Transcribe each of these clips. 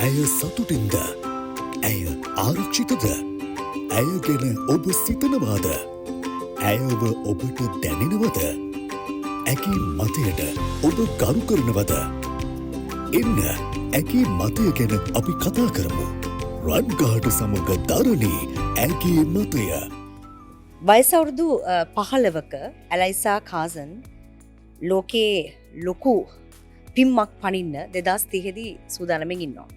ඇය සතුටින්ද? ඇය ආරක්ෂිතද? ඇය ගැන ඔබ සිතනවාද? ඇයව ඔබට දැනෙනවද? ඇගේ මතයට ඔබ ගරු කරනවද? එන්න ඇගේ මතය ගැන අපි කතා කරමු. රන්ගහට සමග දරණී ඇගේ මතය. වයස අවුරුදු 15ක ඇලයිසා කාසන් ලෝකයේ ලොකු පිම්මක් පනින්න 2030 දී සූදානමින් ඉන්නවා.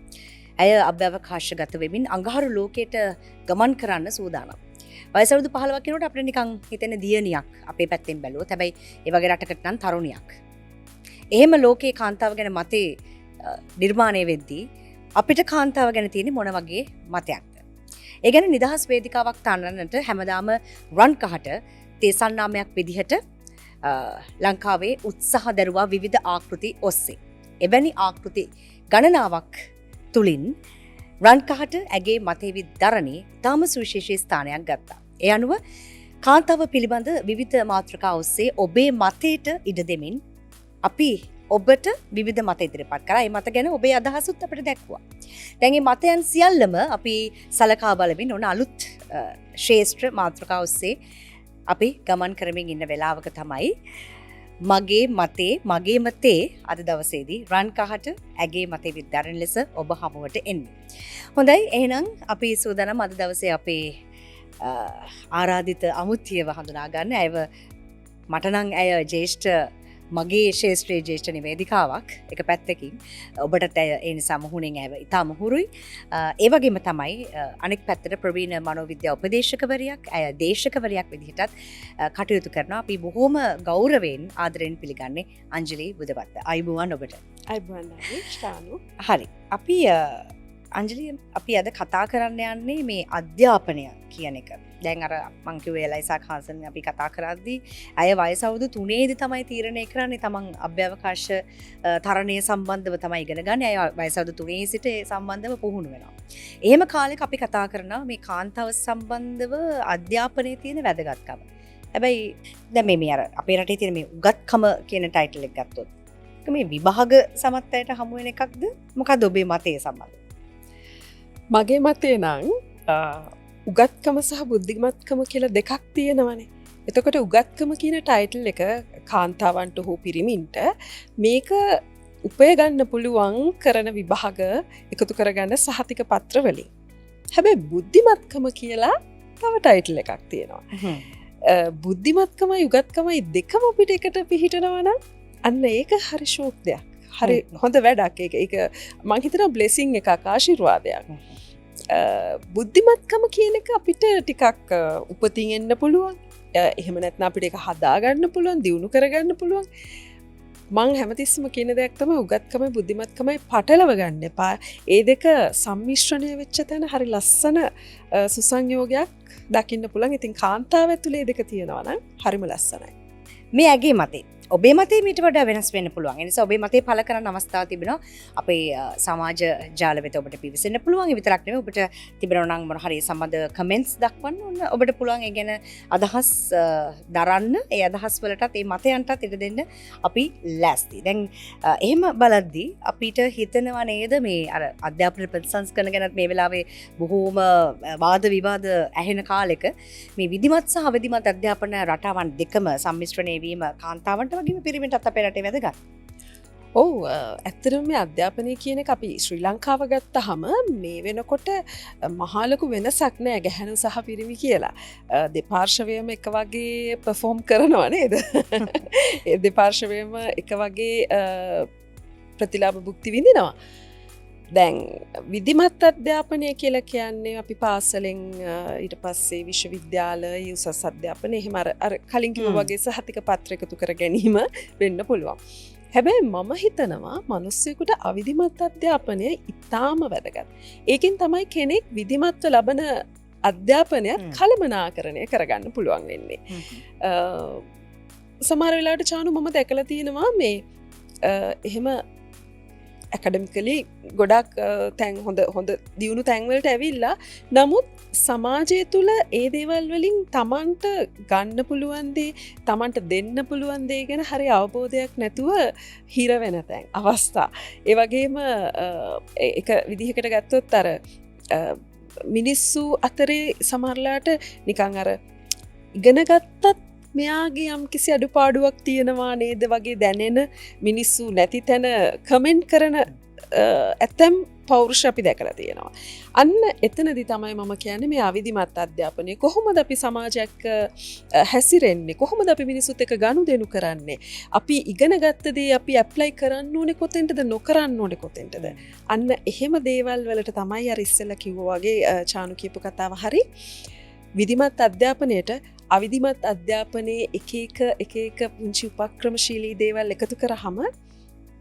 ඇය අභ්‍යවකාශගත වෙමින් අඟහරු ලෝකයට ගමන් කරන්න සූදානම්. වයස අවුරුදු 15ක් වෙනකොට අපිට නිකන් හිතෙන දියණියක් අපේ පැත්තෙන් බැලුවොත්. හැබැයි ඒ වගේ රටකට නම් තරුණියක්. එහෙම ලෝකයේ කාන්තාව ගැන මතේ නිර්මාණය වෙද්දී අපිට කාන්තාව ගැන තියෙන්නේ මොන වගේ මතයක්ද? ඒ ගැන නිදහස් වේදිකාවක් තනන්නට හැමදාම රන් කහට තේසන් නාමයක් විදිහට ලංකාවේ උත්සාහ දරුවා විවිධ ආකෘති ඔස්සේ. එවැනි ආකෘති ගණනාවක් තුලින් රන් කහට ඇගේ මතේවි දරණී තාම සුවිශේෂී ස්ථානයක් ගත්තා. ඒ අනුව කාන්තාව පිළිබඳ විවිධ මාතෘකා ඔස්සේ ඔබේ මතයට ඉඩ දෙමින් අපි ඔබට විවිධ මත ඉදිරිපත් කරා. මේ මත ගැන ඔබේ අදහසුත් අපිට දැක්වුවා. දැන් මේ මතයන් සියල්ලම අපි සලකා බලමින් ඔන්න අලුත් ශ්‍රේෂ්ඨ මාතෘකා ඔස්සේ අපි ගමන් කරමින් ඉන්න වෙලාවක තමයි මගේ මතේ අද දවසේදී රන් කහට ඇගේ මතේ විද්‍යාරණ ලෙස ඔබ හමුවට එන්නේ. හොඳයි, එහෙනම් අපි සූදානම් අද දවසේ අපේ ආරාධිත අමුත්‍යව හඳුනා ගන්න. ඇයව මට නම් ඇය ජේෂ්ඨ මගේ ශේෂ්ත්‍රයේ ජේෂ්ඨ නිවේදිකාවක් එක පැත්තකින්. ඔබටත් ඇය ඒ නිසා මුහුණෙන් ඇව ඉතා මුහුරුයි. ඒ වගේම තමයි අනෙක් පැත්තට ප්‍රවීණ මනෝවිද්‍යා උපදේශකවරියක්, ඇය දේශකවරියක් විදිහටත් කටයුතු කරනවා. අපි බොහෝම ගෞරවයෙන් ආදරයෙන් පිළිගන්නේ අංජලි බුදවත්ත. අයුබෝවන් ඔබට. අයුබෝවන් ශානු. හරි. අංජලි අපි අද කතා කරන්න යන්නේ මේ අධ්‍යාපනය කියන එක. දැන් අර මං කිව්වේ එලයිසා කාසන් අපි කතා කරද්දී ඇය වයස අවුරුදු 3 දී තමයි තීරණය කරන්නේ තමන් අභ්‍යවකාශ තරණය සම්බන්ධව තමයි ඉගෙන ගන්න. ඇය වයස අවුරුදු 3 සිට ඒ සම්බන්ධව පුහුණු වෙනවා. එහෙම කාලෙක අපි කතා කරනවා මේ කාන්තාව සම්බන්ධව අධ්‍යාපනයේ තියෙන වැදගත්කම. හැබැයි දැන් මේ අර අපේ රටේ තියෙන මේ උගත්කම කියන ටයිටල් එක ගත්තොත් මේ විභාග සමත්යට හමු වෙන එකක්ද? මොකද්ද ඔබේ මතය සම්බන්ධව? මගේ මතේ නම් උගත්කම සහ බුද්ධිමත්කම කියලා දෙකක් තියෙනවනේ. එතකොට උගත්කම කියන ටයිටල් එක කාන්තාවන්ට හෝ පිරිමින්ට මේක උපයගන්න පුළුවන් කරන විභාග එකතු කරගන්න සහතික පත්‍රවලින්. හැබැයි බුද්ධිමත්කම කියලා තව ටයිටල් එකක් තියෙනවා. බුද්ධිමත්කමයි උගත්කමයි දෙකම අපිට එකට පිහිටනවා නම් අන්න ඒක හරි ෂෝක් දෙයක්. හරි හොඳ වැඩක්. ඒක මං හිතනවා බ්ලෙසිං එකක්, ආශිර්වාදයක්. බුද්ධිමත්කම කියන එක අපිට ටිකක් උපතින් එන්න පුළුවන්. එහෙම නැත්නම් අපිට ඒක හදාගන්න පුළුවන්, දියුණු කරගන්න පුළුවන්. මං හැමතිස්සම කියන දෙයක් තමයි උගත්කමයි බුද්ධිමත්කමයි පටලව ගන්න එපා. ඒ දෙක සම්මිශ්‍රණය වෙච්ච තැන හරි ලස්සන සුසංයෝගයක් දකින්න පුළුවන්. ඉතින් කාන්තාව ඇතුලේ දෙක තියෙනවා නම් හරිම ලස්සනයි. මේ ඇගේ මතේ ඔබේ මතේ මීට වඩා වෙනස් වෙන්න පුළුවන්. ඒ නිසා ඔබේ මතේ පළ කරන්න අවස්ථාවක් තිබෙනවා. අපේ සමාජ ජාල වෙත ඔබට පිවිසෙන්න පුළුවන්. ඒ විතරක් නෙවෙයි ඔබට තිබෙනවා නම් මොන හරි සම්බන්ධ කමෙන්ට්ස් දක්වන්න ඕන. ඔබට පුළුවන් ඒ ගැන අදහස් දරන්න. ඒ අදහස් වලටත් ඒ මතයන්ටත් ඉඩ දෙන්න අපි ලෑස්ති. දැන් එහෙම බලද්දී අපිට හිතෙනවා නේද මේ අර අධ්‍යාපන ප්‍රතිසංස්කරණ ගැන මේ වෙලාවේ බොහෝම වාද විවාද ඇහෙන කාලෙක මේ විධිමත් සහ අවිධිමත් අධ්‍යාපන රටාවන් දෙකම සම්මිශ්‍රණය වීම කාන්තාවන්ට වගේම පිරිමින්ටත් අපේ රටේ වැදගත්. ඔව්, ඇත්තටම මේ අධ්‍යාපනය කියන එක අපි ශ්‍රී ලංකාව ගත්තහම මේ වෙනකොට මහා ලොකු වෙනසක් නෑ ගැහැණු සහ පිරිමි කියලා. දෙපාර්ශවයම එක වගේ පර්ෆෝම් කරනවා නේද? ඒ දෙපාර්ශවයම එක වගේ ප්‍රතිලාභ භුක්ති විඳිනවා. දැන් විධිමත් අධ්‍යාපනය කියලා කියන්නේ අපි පාසලෙන් ඊට පස්සේ විශ්වවිද්‍යාල, උසස් අධ්‍යාපනය එහෙම අර කලින් කිව්වා වගේ සහතික පත්‍ර එකතු කර ගැනීම වෙන්න පුළුවන්. හැබැයි මම හිතනවා මිනිස්සුෙකුට අවිධිමත් අධ්‍යාපනය ඉතාම වැදගත්. ඒකෙන් තමයි කෙනෙක් විධිමත්ව ලබන අධ්‍යාපනයත් කළමනාකරණය කරගන්න පුළුවන් වෙන්නේ. සමහර වෙලාවට චානු මම දැකලා තියෙනවා මේ එහෙම ඇකඩමිකලි ගොඩක් තැන් හොඳ දියුණු තැන්වලට ඇවිල්ලා නමුත් සමාජය තුළ ඒ දේවල් වලින් තමන්ට ගන්න පුළුවන්දේ තමන්ට දෙන්න පුළුවන්දේ ගැන හරි අවබෝධයක් නැතුව හිරවෙන තැන් අවස්ථා. ඒවගේම එක විදිහකට ගත්තොත් අර මිනිස්සු අතරේ සමහරලාට නිකං අර ඉගෙනගත්තත් මෙයාගේ යම් කිසි අඩුපාඩුවක් තියෙනවා නේද වගේ දැනෙන මිනිස්සු නැති තැන කමෙන්ට් කරන ඇතැම් පෞරුෂ අපි දැකලා තියෙනවා. අන්න එතනදි තමයි මම කියන්නේ මේ අවිධිමත් අධ්‍යාපනය කොහොමද අපි සමාජයක් හැසිරෙන්නේ, කොහොමද අපි මිනිස්සුත් එක්ක ගනුදෙනු කරන්නේ, අපි ඉගෙන ගත්ත දේ අපි ඇප්ලයි කරන්න ඕනේ කොතෙන්ටද නොකරන්න ඕනේ කොතෙන්ටද. අන්න එහෙම දේවල් වලට තමයි අර ඉස්සෙල්ලා කිව්වා වගේ චානු කියපු කතාව හරි. විධිමත් අධ්‍යාපනයට අවිධිමත් අධ්‍යාපනයේ එක පුංචි උපක්‍රමශීලී දේවල් එකතු කරාම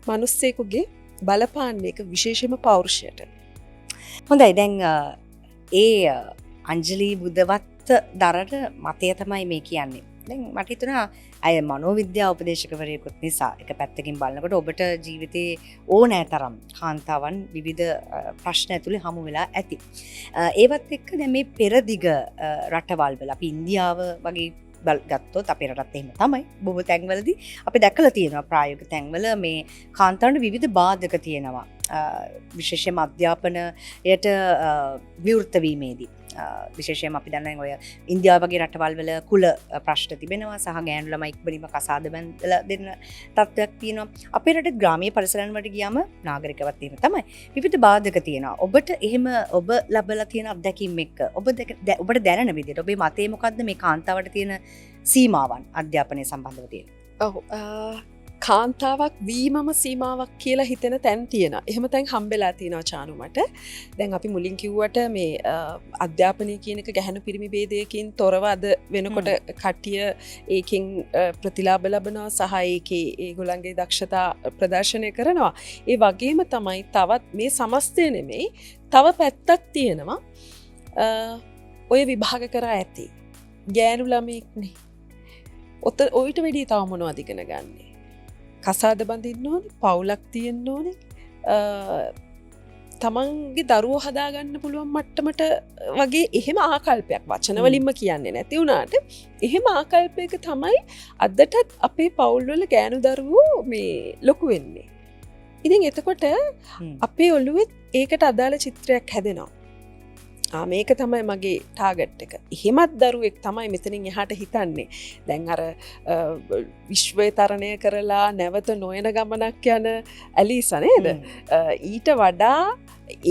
මිනිස්සෙකුගේ බලපාන්නේ එක විශේෂම පෞරුෂයට. හොඳයි දැන් ඒ අංජලි බුද්ධවත් දරට මතය තමයි මේ කියන්නේ. දැන් මට හිතුණා අය මනෝවිද්‍යා උපදේශකවරයෙකුත් නිසා එක පැත්තකින් බලනකොට ඔබට ජීවිතේ ඕනෑ තරම් කාන්තාවන් විවිධ ප්‍රශ්න ඇතුලේ හමු වෙලා ඇති. ඒවත් එක්ක දැන් මේ පෙරදිග රටවල් වල අපි ඉන්දියාව වගේ ගත්තොත් අපේ රටත් එහෙම තමයි. බොහෝ තැන්වලදී අපි දැකලා තියෙනවා ප්‍රායෝගික තැන්වල මේ කාන්තාවන්ට විවිධ බාධක තියෙනවා. විශේෂයෙන්ම අධ්‍යාපනයට විවෘත වීමේදී විශේෂයෙන්ම අපි දන්නවා ඔය ඉන්දියාව වගේ රටවල් වල කුල ප්‍රශ්න තිබෙනවා සහ ගෑනු ළමයි ඉක්මනින්ම කසාද බැඳලා දෙන්න තත්ත්වයක් තියෙනවා. අපේ රටේ ග්‍රාමීය පරිසරයන් වලට ගියාම නාගරිකවත් එහෙම තමයි. විවිධ බාධක තියෙනවා. ඔබට එහෙම ඔබ ලබලා තියෙන අත්දැකීම් එක්ක ඔබට දැනෙන විදිහට ඔබේ මතය මොකද්ද මේ කාන්තාවට තියෙන සීමාවන් අධ්‍යාපනය සම්බන්ධව තියෙන? ඔව් කාන්තාවක් වීමම සීමාවක් කියලා හිතෙන තැන් තියෙනවා. එහෙම තැන් හම්බෙලා තියෙනවා චානු මට. දැන් අපි මුලින් කිව්වට මේ අධ්‍යාපනය කියන එක ගැහැණු පිරිමි ભેදයකින් තොරව අද වෙනකොට කට්ටිය ඒකෙන් ප්‍රතිලාභ ලබනවා සහ ඒකේ ඒගොල්ලන්ගේ දක්ෂතා ප්‍රදර්ශනය කරනවා. ඒ වගේම තමයි තවත් මේ සමස්තය නෙමෙයි තව පැත්තක් තියෙනවා. ඔය විභාග කරා ඇති. ගෑනු ළමෙක්නේ. ඔයිට වැඩි තව මොනවද ඉගෙන ගන්නේ? කසාද බඳින්න ඕනේ, පවුලක් තියෙන්න ඕනේ, තමන්ගේ දරුවෝ හදාගන්න පුළුවන් මට්ටමට වගේ එහෙම ආකල්පයක් වචනවලින්ම කියන්නේ නැති වුණාට එහෙම ආකල්පයක තමයි අදටත් අපේ පවුල්වල ගෑනු දරුවෝ මේ ලොකු වෙන්නේ. ඉතින් එතකොට අපේ ඔළුවෙත් ඒකට අදාළ චිත්‍රයක් හැදෙනවා. මේක තමයි මගේ ටාගට් එක. එහෙමත් දරුවෙක් තමයි මෙතනින් එහාට හිතන්නේ. දැන් අර විශ්වය තරණය කරලා නැවත නොයන ගමනක් යන ඇලීසා නේද? ඊට වඩා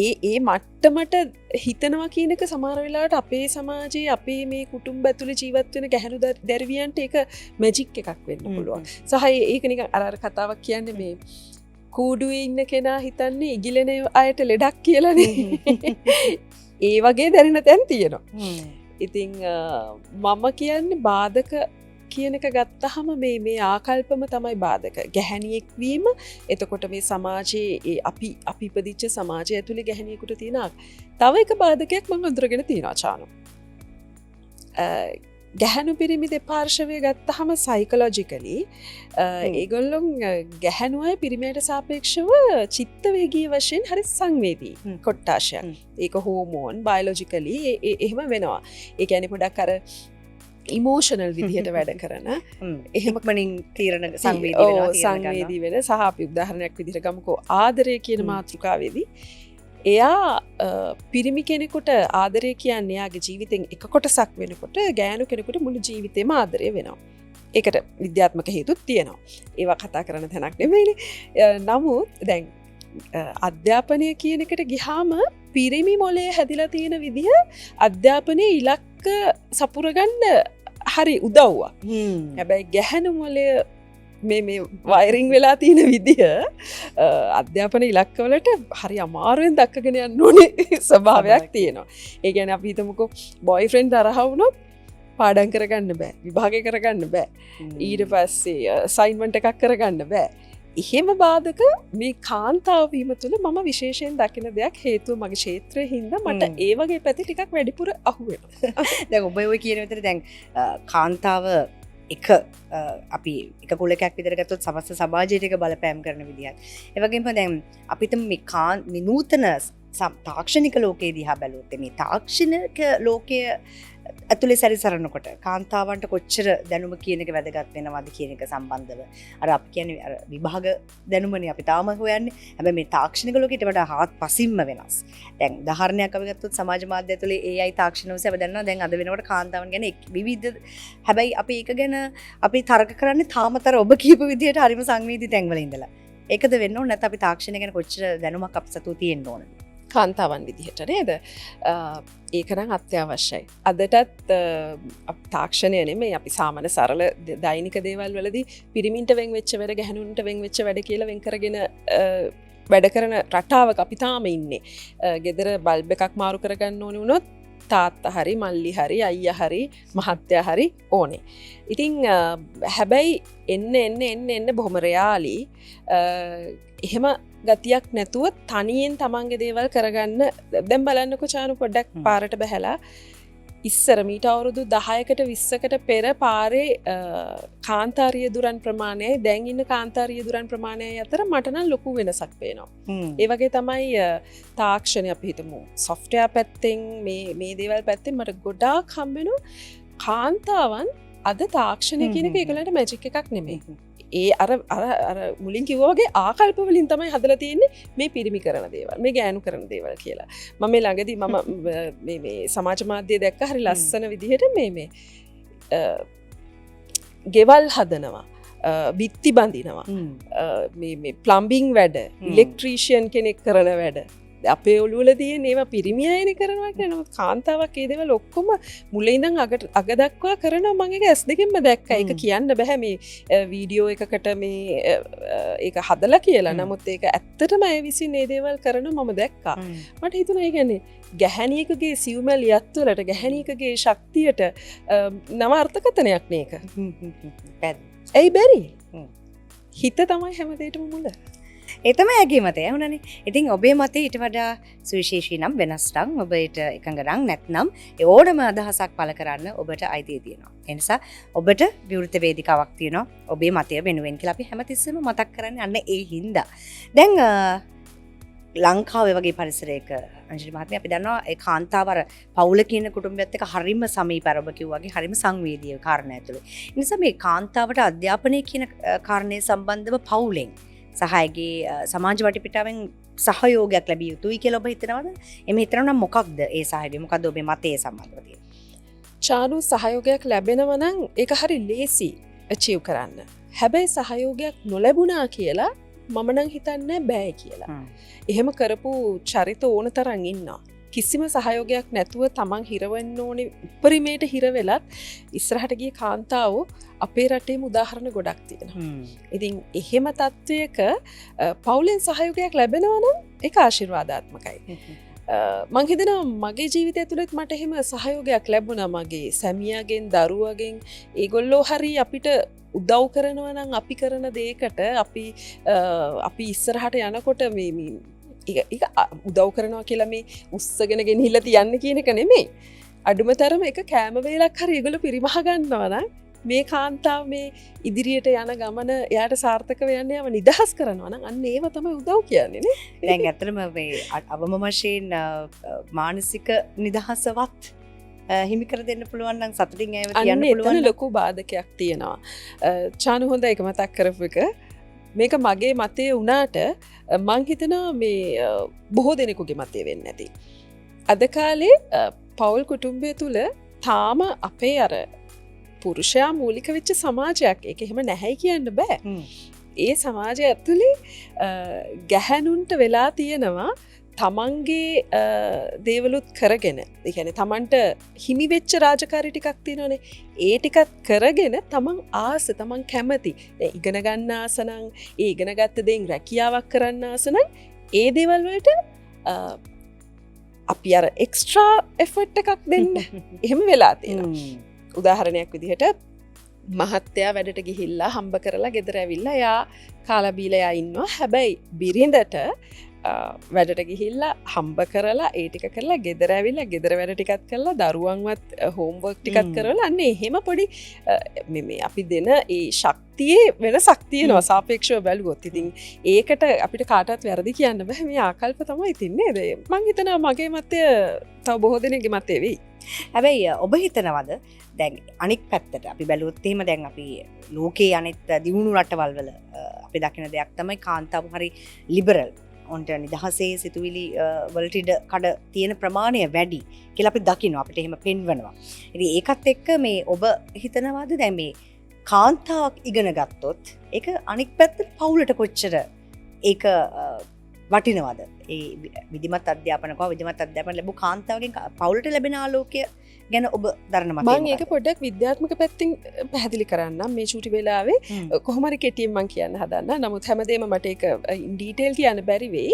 ඒ මට්ටමට හිතනවා කියන එක සමහර වෙලාවට අපේ සමාජයේ අපේ මේ කුටුම්බ ඇතුලේ ජීවත් වෙන ගැහැණු දැරිවියන්ට ඒක මැජික් එකක් වෙන්න පුළුවන්. සහ ඒක නිකන් අර කතාවක් කියන්නේ මේ කූඩුවේ ඉන්න කෙනා හිතන්නේ ඉගිලෙන අයට ලෙඩක් කියලානේ. ඒ වගේ දැනෙන තැන් තියෙනවා. ඉතින් මම කියන්නේ බාධක කියන එක ගත්තහම මේ ආකල්පම තමයි බාධක. ගැහැණියෙක් වීම එතකොට මේ සමාජයේ අපි ඉපදිච්ච සමාජය ඇතුලේ ගැහැණියෙකුට තියෙන තව එක බාධකයක් මම අඳුරගෙන තියෙනවා චානු. ගැහැණු පිරිමි දෙපාර්ශවය ගත්තහම සයිකොලොජිකලි ඒගොල්ලොන් ගැහැණු අය පිරිමියට සාපේක්ෂව චිත්ත වේගී වශයෙන් හරි සංවේදී කොට්ටාශයක්. ඒක හෝමෝන් බයොලොජිකලි එහෙම වෙනවා. ඒ කියන්නේ පොඩක් අර ඉමෝෂනල් විදිහට වැඩ කරන එහෙමකමනින් තීරණ සංවේදී වෙන සහ අපි උදාහරණයක් විදිහට ගමුකෝ ආදරය කියන මාතෘකාවේදී එයා පිරිමි කෙනෙකුට ආදරය කියන්නේ එයාගේ ජීවිතෙන් එක කොටසක් වෙනකොට ගෑනු කෙනෙකුට මුළු ජීවිතේම ආදරය වෙනවා. ඒකට විද්‍යාත්මක හේතුත් තියෙනවා. ඒවා කතා කරන තැනක් නෙමෙයිනේ. නමුත් දැන් අධ්‍යාපනය කියන එකට ගියාම පිරිමි මොලේ හැදිලා තියෙන විදිහ අධ්‍යාපනයේ ඉලක්ක සපුරගන්න හරි උදව්වක්. හැබැයි ගැහැණු මොලේ මේ වයරිං වෙලා තියෙන විදිහ අධ්‍යාපන ඉලක්කවලට හරි අමාරුවෙන් දක්කගෙන යන්න ඕනේ ස්වභාවයක් තියෙනවා. ඒ කියන්නේ අපි හිතමුකෝ බොයිෆ්‍රෙන්ඩ් තරහ වුණොත් පාඩම් කරගන්න බෑ, විභාගය කරගන්න බෑ, ඊට පස්සේ අසයින්මන්ට් එකක් කරගන්න බෑ. එහෙම බාධක මේ කාන්තාව වීම තුළ මම විශේෂයෙන් දකින දෙයක් හේතුව මගේ ක්ෂේත්‍රයේ හින්දා මට ඒ වගේ පැති ටිකක් වැඩිපුර අහු වෙනවා. දැන් ඔබ ඔය කියන විතර දැන් කාන්තාව එක අපි එක කුලකක් විදිහට සමස්ත සමාජයට එක බලපෑම් කරන විදිහත්. ඒ වගේම දැන් අපිට මේ නූතන තාක්ෂණික ලෝකයේ දිහා බැලුවොත් මේ තාක්ෂණික ලෝකය ඇතුලේ සැරිසරනකොට කාන්තාවන්ට කොච්චර දැනුම කියන එක වැදගත් වෙනවද කියන එක සම්බන්ධව අර අපි කියන්නේ අර විභාග දැනුමනේ අපි තාම හොයන්නේ. හැබැයි මේ තාක්ෂණික ලෝකෙට වඩා හාත්පසින්ම වෙනස්. දැන් උදාහරණයක් අපි ගත්තොත් සමාජ මාධ්‍ය ඇතුලේ AI තාක්ෂණ විශ්ව අපි දන්නවා දැන් අද වෙනකොට කාන්තාවන් ගැන විවිධ හැබැයි අපි ඒක ගැන අපි තර්ක කරන්නේ තාමතර ඔබ කියපු විදිහට හරිම සංවේදී තැන්වල ඉඳලා. ඒකද වෙන්න ඕනේ නැත්නම් අපි තාක්ෂණය ගැන කොච්චර දැනුමක් අප සතු තියෙන්න ඕනද? කාන්තාවන් විදිහට නේද? ඒකනම් අත්‍යවශ්‍යයි. අදටත් තාක්ෂණය නෙමෙයි අපි සාමාන්‍ය සරල දෛනික දේවල් වලදී පිරිමින්ට වෙන් වෙච්ච වැඩ ගැහණුන්ට වෙන් වෙච්ච වැඩ කියලා වෙන් කරගෙන වැඩ කරන රටාවක අපි තාම ඉන්නේ. ගෙදර බල්බ් එකක් මාරු කරගන්න ඕනේ වුණොත් තාත්තා හරි මල්ලි හරි අයියා හරි මහත්තයා හරි ඕනේ. ඉතින් හැබැයි එන්න බොහොම රයාලි එහෙම ගතියක් නැතුව තනියෙන් තමන්ගේ දේවල් කරගන්න දැන් බලන්නකො චානු පොඩ්ඩක් පාරට බැහැලා ඉස්සර මීට අවුරුදු 10කට 20කට පෙර පාරේ කාන්තාරිය දුරන් ප්‍රමාණයයි දැන් ඉන්න කාන්තාරිය දුරන් ප්‍රමාණයයි අතර මට නම් ලොකු වෙනසක් පේනවා. ඒ වගේ තමයි තාක්ෂණය අපි හිතමු software පැත්තෙන් මේ දේවල් පැත්තෙන් මට ගොඩාක් හම්බෙනවා කාන්තාවන් අද තාක්ෂණය කියන එක ඒගොල්ලන්ට මැජික් එකක් නෙමෙයි. ඒ අර මුලින් කිව්වා වගේ ආකල්ප වලින් තමයි හදලා තියෙන්නේ මේ පිරිමි කරන දේවල් මේ ගෑනු කරන දේවල් කියලා. මම මේ ළඟදී මම මේ සමාජ මාධ්‍ය දැක්ක හරි ලස්සන විදිහට මේ ගෙවල් හදනවා බිත්ති බඳිනවා මේ ප්ලම්බින් වැඩ ඉලෙක්ට්‍රීෂියන් කෙනෙක් කරන වැඩ අපේ ඔළුවල තියෙන ඒවා පිරිමි අයනේ කරනවා කියලා. නමුත් කාන්තාවක් ඒ දේවල් ඔක්කොම මුලින් ඉඳන් අග දක්වා කරනවා. මම ඒක ඇස් දෙකෙන්ම දැක්කා. ඒක කියන්න බෑ මේ වීඩියෝ එකකට මේ ඒක හදලා කියලා. නමුත් ඒක ඇත්තටම ඒ විසින් මේ දේවල් කරනවා මම දැක්කා. මට හිතුණා ඒ කියන්නේ ගැහණියකගේ සිව්මැලියත් වලට ගැහණියකගේ ශක්තියට නව අර්ථකථනයක් මේක. ඇයි බැරි? හිත තමයි හැම දෙයකම මුල. ඒතම ඇගේ මතය හුණනේ. ඉතින් ඔබේ මතේ ඊට වඩා සුවිශේෂී නම් වෙනස් නම් ඔබට එකඟ නම් නැත්නම් ඕනම අදහසක් පළ කරන්න ඔබට අයිතිය තියෙනවා. ඒ නිසා ඔබට විවෘත වේදිකාවක් තියෙනවා ඔබේ මතය වෙනුවෙන් කියලා අපි හැමතිස්සෙම මතක් කරන්නේ අන්න ඒ හින්දා. දැන් ලංකාවේ වගේ පරිසරයක අංජලි මහත්මිය අපි දන්නවා ඒ කාන්තාවර පවුල කියන කුටුම්බයත් එක්ක හරිම සමීපව ඔබ කිව්වා වගේ හරිම සංවේදීය කාරණා ඇතුළේ. ඒ නිසා මේ කාන්තාවට අධ්‍යාපනය කියන කාරණේ සම්බන්ධව පවුලෙන් සහයගේ සමාජ වටපිටාවෙන් සහයෝගයක් ලැබිය යුතුයි කියලා ඔබ හිතනවද? එමෙ හිතනවා නම් මොකක්ද ඒ සහයෝගය? මොකද්ද ඔබේ මතය සම්බන්ධව තියෙන්නේ? චානු සහයෝගයක් ලැබෙනවා නම් ඒක හරි ලේසි අචීව් කරන්න. හැබැයි සහයෝගයක් නොලැබුණා කියලා මම නම් හිතන්නේ බෑ කියලා. එහෙම කරපු චරිත ඕන තරම් ඉන්නවා. කිසිම සහයෝගයක් නැතුව තමන් හිරවෙන්න ඕනේ උපරිමයට හිර වෙලත් ඉස්සරහට ගිය කාන්තාවෝ අපේ රටේම උදාහරණ ගොඩක් තියෙනවා. ඉතින් එහෙම තත්වයක පවුලෙන් සහයෝගයක් ලැබෙනවා නම් ඒක ආශිර්වාදාත්මකයි. මං හිතනවා මගේ ජීවිතය තුළත් මට එහෙම සහයෝගයක් ලැබුණා මගේ සැමියාගෙන් දරුවගෙන්. ඒගොල්ලෝ හරි අපිට උදව් කරනවා නම් අපි කරන දේකට අපි ඉස්සරහට යනකොට මේ උදව් කරනවා කියලා මේ උස්සගෙන ගෙනහිල්ලා තියන්න කියන එක නෙමෙයි. අඩුම තරම එක කෑම වේලක් හරි ඒගොල්ලෝ පිරිමහ ගන්නවා නම් මේ කාන්තාව මේ ඉදිරියට යන ගමන එයාට සාර්ථක වෙන්න යම නිදහස් කරනවා නම් අන්න ඒව තමයි උදව් කියන්නේ නේ. දැන් ඇත්තටම මේ අවම වශයෙන් මානසික නිදහසවත් හිමි කර දෙන්න පුළුවන් නම් සතුටින් ඒව කියන්න පුළුවන්. අන්න එතන ලොකු බාධකයක් තියෙනවා. චානු හොඳ එක මතක් කරපු එක මේක මගේ මතය වුණාට මං හිතනවා මේ බොහෝ දෙනෙකුගේ මතය වෙන්න ඇති. අද කාලේ පවුල් කුටුම්බය තුළ තාම අපේ අර පුරුෂයා මූලික වෙච්ච සමාජයක්. ඒක එහෙම නැහැයි කියන්න බෑ. ඒ සමාජය ඇතුලේ ගැහැණුන්ට වෙලා තියෙනවා තමන්ගේ දේවලුත් කරගෙන. ඒ කියන්නේ තමන්ට හිමි වෙච්ච රාජකාරී ටිකක් තියෙනවානේ. ඒ ටිකත් කරගෙන තමන් ආස තමන් කැමති. දැන් ඉගෙන ගන්න ආස නම් ඒ ඉගෙන ගත්ත දේෙන් රැකියාවක් කරන්න ආස නම් ඒ දේවල් වලට අපි අර එක්ස්ට්‍රා එෆර්ට් එකක් දෙන්න. එහෙම වෙලා තියෙනවා. උදාහරණයක් විදිහට මහත්තයා වැඩට ගිහිල්ලා හම්බ කරලා ගෙදර ඇවිල්ලා එයා කාලා බීලා එයා ඉන්නවා. හැබැයි බිරිඳට වැඩට ගිහිල්ලා හම්බ කරලා ඒටික කරලා ගෙදර ඇවිල්ලා ගෙදර වැඩ ටිකත් කරලා දරුවන්වත් හෝම්වර්ක් ටිකත් කරලා අන්න එහෙම පොඩි මේ අපි දෙන ඒ ශක්තියේ වෙන සක්තියනවා සාපේක්ෂව බැලුවොත් ඉතින් ඒකට අපිට කාටත් වැරදි කියන්න බෑ මේ ආකල්ප තමයි තින්නේ මං හිතනවා මගේ මතය තව බොහෝ දෙනෙක්ගේ මතය වෙයි. හැබැයි ඔබ හිතනවද දැන් අනික් පැත්තට අපි බැලුවොත් එහෙම දැන් අපි ලෝකයේ අනිත් දියුණු රටවල් වල අපි දකින දෙයක් තමයි කාන්තාව හරි ලිබරල් ඔන්ට නිදහසේ සිතුවිලි වලට ඉඩ කඩ තියෙන ප්‍රමාණය වැඩි කියලා අපි දකිනවා අපිට එහෙම පෙන්වනවා. ඉතින් ඒකත් එක්ක මේ ඔබ හිතනවාද දැන් මේ කාන්තාවක් ඉගෙන ගත්තොත් ඒක අනික් පැත්තට පවුලට කොච්චර ඒක වටිනවද? ඒ විධිමත් අධ්‍යාපනකව විධිමත් අධ්‍යාපන ලැබු කාන්තාවගෙන් පවුලට ලැබෙන ආලෝකය ගැන ඔබ දරන මතය මම ඒක පොඩ්ඩක් විද්‍යාත්මක පැත්තෙන් පැහැදිලි කරන්නම් මේ චූටි වෙලාවේ කොහොම හරි කෙටියෙන් මම කියන්න හදන්න. නමුත් හැමදේම මට ඒක ඉන් ඩීටේල් කියන්න බැරි වෙයි.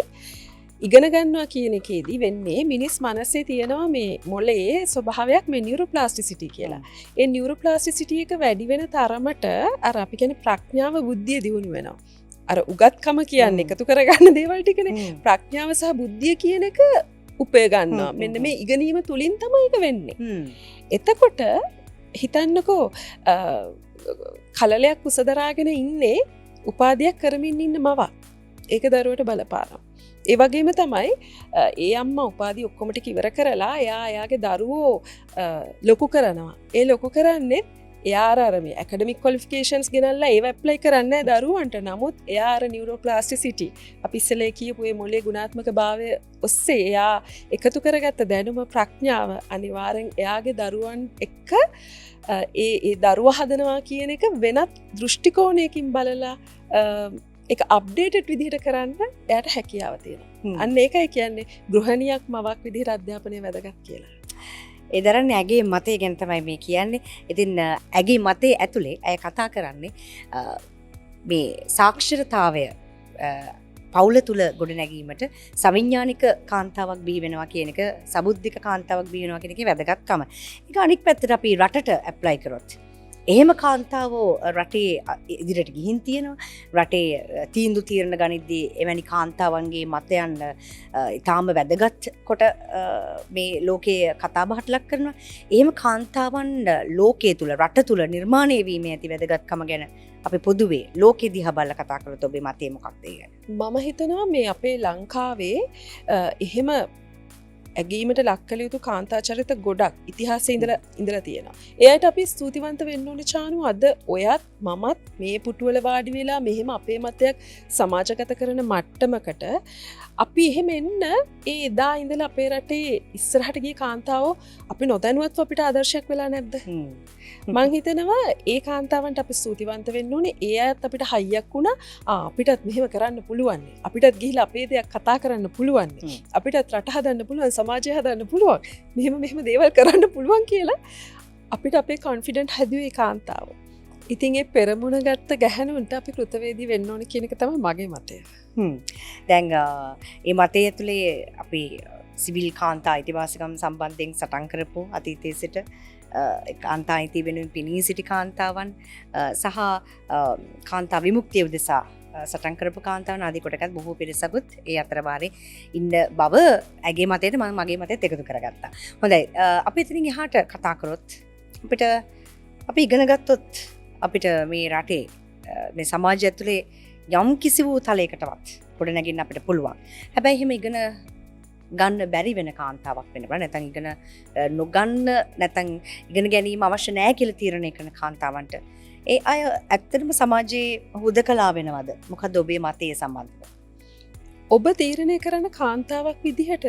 ඉගෙන ගන්නවා කියන එකේදී වෙන්නේ මිනිස් මනසේ තියෙනවා මේ මොළයේ ස්වභාවයක් මේ නියුරෝප්ලාස්ටිසිටි කියලා. ඒ නියුරෝප්ලාස්ටිසිටි එක වැඩි වෙන තරමට අර අපි කියන්නේ ප්‍රඥාව බුද්ධිය දියුණු වෙනවා. අර උගත්කම කියන්නේ එකතු කරගන්න දේවල් ටිකනේ. ප්‍රඥාව සහ බුද්ධිය කියන එක උපය ගන්නවා. මෙන්න මේ ඉගෙනීම තුලින් තමයි ඒක වෙන්නේ. එතකොට හිතන්නකෝ කලලයක් කුසදරාගෙන ඉන්නේ උපාධියක් කරමින් ඉන්න මවක්. ඒක දරුවට බලපානවා. ඒ වගේම තමයි ඒ අම්මා උපාධිය ඔක්කොම ටික ඉවර කරලා එයාගේ දරුවෝ ලොකු කරනවා. ඒ ලොකු කරන්නේ එයා අර මේ ඇකඩමික් ක්වොලිෆිකේෂන්ස් ගෙනල්ලා ඒව ඇප්ලයි කරන්නේ දරුවන්ට. නමුත් එයා අර නියුරෝප්ලාස්ටිසිටි අපි ඉස්සෙල්ලා කියපු මේ මොළේ ගුණාත්මක භාවය ඔස්සේ එයා එකතු කරගත්ත දැනුම ප්‍රඥාව අනිවාර්යෙන් එයාගේ දරුවන් එක්ක ඒ දරුවා හදනවා කියන එක වෙනත් දෘෂ්ටි කෝණයකින් බලලා ඒක අප්ඩේටඩ් විදිහට කරන්න එයාට හැකියාව තියෙනවා. අන්න ඒකයි කියන්නේ ගෘහණියක් මවක් විදිහට අධ්‍යාපනය වැදගත් කියලා. ඒ දරන්නේ ඇගේ මතය ගැන තමයි මේ කියන්නේ. ඉතින් ඇගේ මතේ ඇතුලේ ඇය කතා කරන්නේ මේ සාක්ෂරතාවය පවුල තුල ගොඩනැගීමට සවිඥානික කාන්තාවක් බිහි වෙනවා කියන එක, සබුද්ධික කාන්තාවක් බිහි වෙනවා කියන එකේ වැදගත්කම. ඒක අනික් පැත්තට අපි රටට ඇප්ලයි කරොත් එහෙම කාන්තාවෝ රටේ ඉදිරියට ගිහින් තියෙනවා. රටේ තීන්දුව తీරන ගනිද්දී එවැනි කාන්තාවන්ගේ මතයන් ඊටාම වැදගත් කොට මේ ලෝකයේ කතාබහට ලක් කරනවා. එහෙම කාන්තාවන් ලෝකයේ තුල රට තුල නිර්මාණය වීමේ ඇති වැදගත්කම ගැන අපි පොදුවේ ලෝකෙ දිහා බලලා කතා කරලා ඔබේ මතය මොකක්ද ඒ ගැන? මම හිතනවා මේ අපේ ලංකාවේ එහෙම ඇගීමට ලක්කල යුතු කාන්තාචරිත ගොඩක් ඉතිහාසයේ ඉඳලා තියෙනවා. එයාට අපි ස්තුතිවන්ත වෙන්න ඕනේ චානු. අද ඔයත් මමත් මේ පුටුවල වාඩි වෙලා මෙහෙම අපේ මතයක් සමාජගත කරන මට්ටමකට අපි එහෙම එන්න ඒ එදා ඉඳලා අපේ රටේ ඉස්සරහට ගිය කාන්තාවෝ අපි නොදැනුවත්ව අපිට ආදර්ශයක් වෙලා නැද්ද? මං හිතනවා ඒ කාන්තාවන්ට අපි ස්තුතිවන්ත වෙන්න ඕනේ. ඒ අයත් අපිට හයියක් වුණා. අපිටත් මෙහෙම කරන්න පුළුවන්. අපිටත් ගිහිල්ලා අපේ දෙයක් කතා කරන්න පුළුවන්. අපිටත් රට හදන්න පුළුවන්, සමාජය හදන්න පුළුවන්. මෙහෙම දේවල් කරන්න පුළුවන් කියලා අපිට අපේ කොන්ෆිඩන්ට් හැදුවේ කාන්තාව. ඉතින් ඒ පෙරමුණ ගත්ත ගැහැණුන්ට අපි කෘතවේදී වෙන්න ඕනේ කියන එක තමයි මගේ මතය. දැන් මේ මතය ඇතුලේ අපි සිවිල් කාන්තා අයිතිවාසිකම් සම්බන්ධයෙන් සටන් කරපු අතීතයේ සිට කාන්තා අයිති වෙනුවෙන් පිනී සිටි කාන්තාවන් සහ කාන්තා විමුක්තිය උදෙසා සටන් කරපු කාන්තාවන් ආදී කොටකත් බොහෝ පිරිසකුත් ඒ අතර වාරේ ඉන්න බව ඇගේ මතයට මම මගේ මතයත් එකතු කරගත්තා. හොඳයි අපි එතනින් එහාට කතා කරොත් අපිට අපි ඉගෙන ගත්තොත් අපිට මේ රටේ මේ සමාජය ඇතුලේ යම් කිසි වූ තලයකටවත් ගොඩනැගින්න අපිට පුළුවන්. හැබැයි එහෙම ඉගෙන ගන්න බැරි වෙන කාන්තාවක් වෙන්න බෑ. නැත්නම් ඉගෙන නොගන්න නැත්නම් ඉගෙන ගැනීම අවශ්‍ය නැහැ කියලා තීරණය කරන කාන්තාවන්ට ඒ අය ඇත්තටම සමාජයේ හුදකලා වෙනවද? මොකද ඔබේ මතය සම්බන්ධව? ඔබ තීරණය කරන කාන්තාවක් විදිහට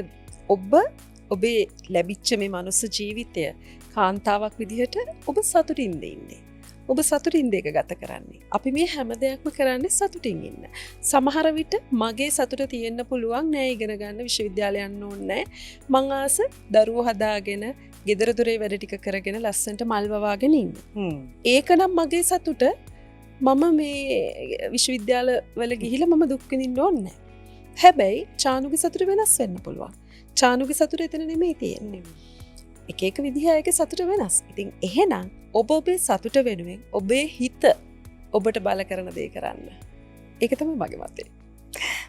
ඔබේ ලැබිච්ච මේ මනුස්ස ජීවිතය කාන්තාවක් විදිහට ඔබ සතුටින්ද ඉන්නේ? ඔබ සතුටින් දෙක ගත කරන්නේ. අපි මේ හැම දෙයක්ම කරන්නේ සතුටින් ඉන්න. සමහර විට මගේ සතුට තියෙන්න පුළුවන් නෑ ඉගෙන ගන්න විශ්වවිද්‍යාලය යන්න ඕනේ නෑ. මං ආස දරුවෝ හදාගෙන ගෙදර දොරේ වැඩ ටික කරගෙන ලස්සනට මල් වවාගෙන ඉන්න. ඒකනම් මගේ සතුට. මම මේ විශ්වවිද්‍යාල වල ගිහිල්ලා මම දුක් විඳින්න ඕනේ නෑ. හැබැයි චානුගේ සතුට වෙනස් වෙන්න පුළුවන්. චානුගේ සතුට එතන නෙමෙයි තියෙන්නේ. එක විදිහයක සතුට වෙනස්. ඉතින් එහෙනම් ඔබේ සතුට වෙනුවෙන් ඔබේ හිත ඔබට බල කරන දේ කරන්න. ඒක තමයි මගේ මතය.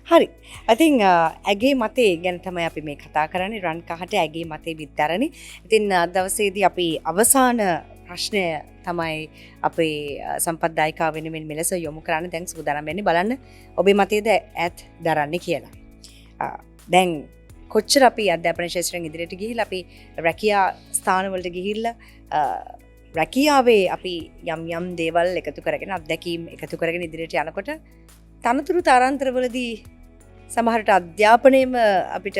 හරි ඉතින් ඇගේ මතේ ගැන තමයි අපි මේ කතා කරන්නේ රන් කහට ඇගේ මතේ විද්දරණි. ඉතින් අද දවසේදී අපි අවසාන ප්‍රශ්නය තමයි අපේ සම්පත්දායිකා වෙනුවෙන් මෙලෙස යොමු කරන්න දැන් සූදානම් වෙන්නේ බලන්න ඔබේ මතයේද ඈත් දරන්නේ කියලා. දැන් කොච්චර අපි අධ්‍යාපන ශාස්ත්‍රයෙන් ඉදිරියට ගිහිල්ලා අපි රැකියා ස්ථානවලට ගිහිල්ලා රැකියාවේ අපි යම් දේවල් එකතු කරගෙන අත්දැකීම් එකතු කරගෙන ඉදිරියට යනකොට තනතුරු තාරාන්තරවලදී සමහරට අධ්‍යාපනයේම අපිට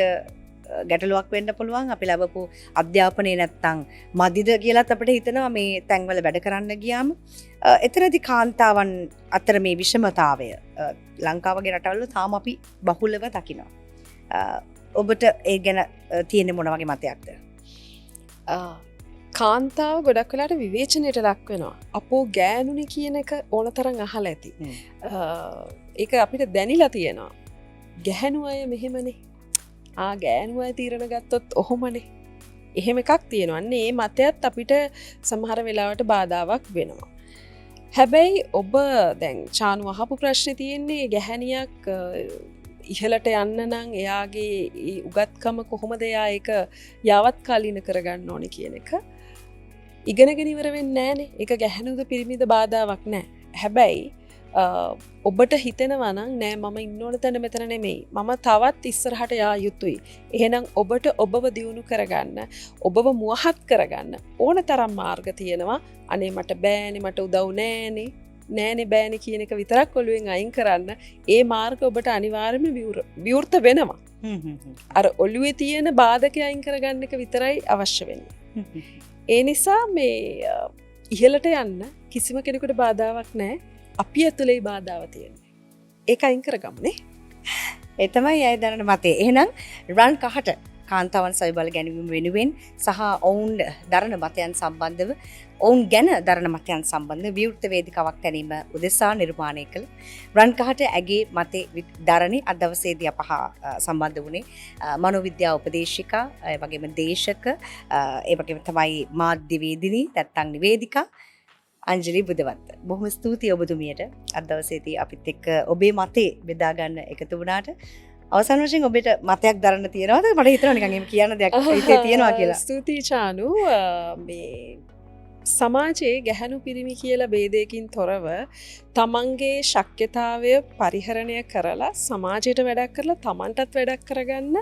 ගැටලුවක් වෙන්න පුළුවන්. අපි ලැබපු අධ්‍යාපනය නැත්තම් මදිද කියලාත් අපිට හිතෙනවා මේ තැන්වල වැඩ කරන්න ගියාම. එතරම්දි කාන්තාවන් අතර මේ විෂමතාවය ලංකාවගේ රටවල තාම අපි බහුලව දකිනවා. ඔබට ඒ ගැන තියෙන මොන වගේ මතයක්ද? කාන්තාව ගොඩක් වෙලාට විවේචනයට ලක් වෙනවා. අපෝ ගෑනුනේ කියන එක ඕන තරම් අහලා ඇති. ඒක අපිට දැනිලා තියෙනවා. ගැහැණු අය මෙහෙමනේ. ගෑනු අය තීරණ ගත්තොත් ඔහොමනේ. එහෙම එකක් තියෙනවා. අන්න ඒ මතයත් අපිට සමහර වෙලාවට බාධාවක් වෙනවා. හැබැයි ඔබ දැන් චානු අහපු ප්‍රශ්නේ තියෙන්නේ ගැහැණියක් ඉහළට යන්න නම් එයාගේ උගත්කම කොහොමද එයා ඒක යාවත් කාලීන කරගන්න ඕනේ කියන එක. ඉගෙනගෙන ඉවර වෙන්නේ නැහනේ. ඒක ගැහැණුද පිරිමිද බාධාවක් නැහැ. හැබැයි ඔබට හිතෙනවා නම් නෑ මම ඉන්න ඕන තැන මෙතන නෙමෙයි. මම තවත් ඉස්සරහට යා යුතුයි. එහෙනම් ඔබට ඔබව දියුණු කරගන්න, ඔබව මුවහත් කරගන්න ඕන තරම් මාර්ග තියෙනවා. අනේ මට බෑනේ, මට උදව් නෑනේ බෑනේ කියන එක විතරක් ඔළුවෙන් අයින් කරන්න. ඒ මාර්ග ඔබට අනිවාර්යයෙන්ම විවෘත වෙනවා. අර ඔළුවේ තියෙන බාධක අයින් කරගන්න එක විතරයි අවශ්‍ය වෙන්නේ. ඒ නිසා මේ ඉහළට යන්න කිසිම කෙනෙකුට බාධාවක් නැහැ. අපි ඇතුළේ බාධාව තියෙන්නේ. ඒක අයින් කරගමුනේ. ඒ තමයි අය දරන මතේ. එහෙනම් රන් කහට කාන්තාවන් සවිබල ගැනීම වෙනුවෙන් සහ ඔවුන් දරන මතයන් සම්බන්ධව ඔවුන් ගැන දරන මතයන් සම්බන්ධ විවෘත වේදිකාවක් ගැනීම උදෙසා නිර්මාණය කළ රන් කහට ඇගේ මතේ දරණි අද දවසේදී අපහ සම්බන්ධ වුණේ මනෝවිද්‍යා උපදේශිකා ඒ වගේම දේශක ඒ වගේම තමයි මාධ්‍යවේදිනී නැත්නම් නිවේදිකා අංජලි බුදවත්ත. බොහොම ස්තුතියි ඔබතුමියට අද දවසේදී අපිත් එක්ක ඔබේ මතේ බෙදා ගන්න එකතු වුණාට. අවසාන වශයෙන් ඔබට මතයක් දරන්න තියෙනවද? මට හිතෙනවා නිකන් එහෙම කියන්න දෙයක් හිතේ තියෙනවා කියලා. ස්තුතියි චානු. මේ සමාජයේ ගැහැණු පිරිමි කියලා ભેදයකින් තොරව තමන්ගේ ශක්්‍යතාවය පරිහරණය කරලා සමාජයට වැඩක් කරලා තමන්ටත් වැඩක් කරගන්න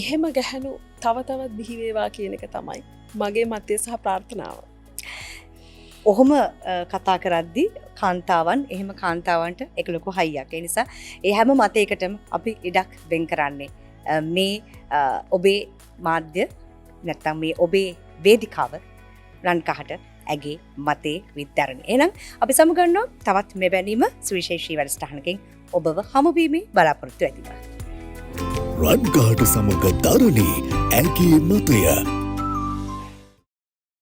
එහෙම ගැහැණු තව තවත් බිහි වේවා කියන එක තමයි මගේ මතය සහ ප්‍රාර්ථනාව. ඔහොම කතා කරද්දි කාන්තාවන් එහෙම කාන්තාවන්ට එක ලොකු හයියක්. ඒ නිසා ඒ හැම මතයකටම අපි ඉඩක් වෙන් කරන්නේ මේ ඔබේ මාධ්‍ය නැත්තම් මේ ඔබේ වේදිකාව රන් කහට ඇගේ මතේ විද්දරණි. එහෙනම් අපි සමුගන්නවා තවත් මෙවැනිම සුවිශේෂී වැඩසටහනකින් ඔබව හමුවීමේ බලාපොරොත්තු ඇතිව. රන් කහට සමග දරණි ඇගේ මතය